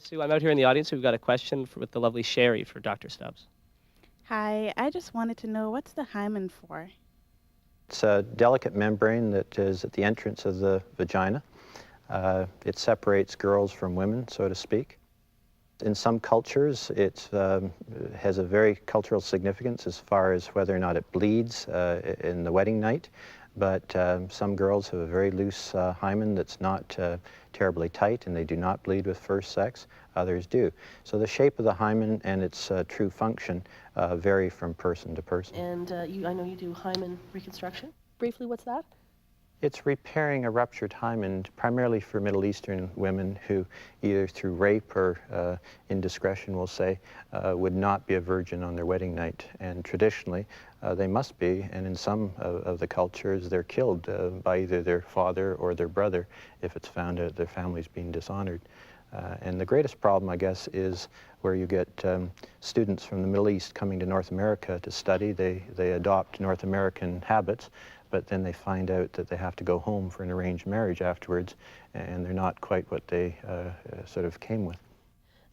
Sue, I'm out here in the audience. We've got a question with the lovely Sherry for Dr. Stubbs. Hi, I just wanted to know what's the hymen for? It's a delicate membrane that is at the entrance of the vagina. It separates girls from women, so to speak. In some cultures, it has a very cultural significance as far as whether or not it bleeds in the wedding night. But some girls have a very loose hymen that's not terribly tight, and they do not bleed with first sex. Others do. So the shape of the hymen and its true function vary from person to person. And I know you do hymen reconstruction. Briefly, what's that? It's repairing a ruptured hymen, primarily for Middle Eastern women who, either through rape or indiscretion, we'll say, would not be a virgin on their wedding night. And traditionally, they must be, and in some of the cultures, they're killed by either their father or their brother if it's found out their family's being dishonored. And the greatest problem, I guess, is where you get students from the Middle East coming to North America to study. They adopt North American habits, but then they find out that they have to go home for an arranged marriage afterwards, and they're not quite what they sort of came with.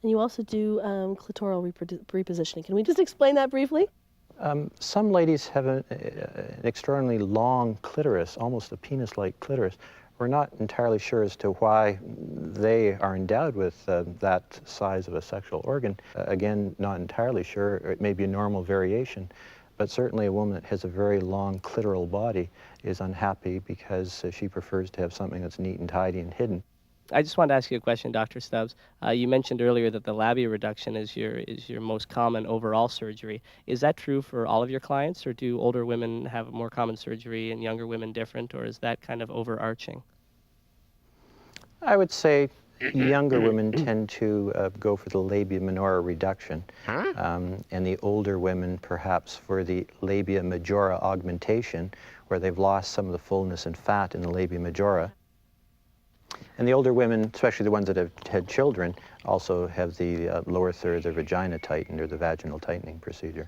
And you also do clitoral repositioning. Can we just explain that briefly? Some ladies have an extraordinarily long clitoris, almost a penis-like clitoris. We're not entirely sure as to why they are endowed with that size of a sexual organ. Again, not entirely sure. It may be a normal variation. But certainly a woman that has a very long clitoral body is unhappy because she prefers to have something that's neat and tidy and hidden. I just wanted to ask you a question, Dr. Stubbs. You mentioned earlier that the labia reduction is your most common overall surgery. Is that true for all of your clients, or do older women have more common surgery and younger women different, or is that kind of overarching? I would say younger women tend to go for the labia minora reduction, and the older women perhaps for the labia majora augmentation, where they've lost some of the fullness and fat in the labia majora. And the older women, especially the ones that have had children, also have the lower third of their vagina tightened, or the vaginal tightening procedure.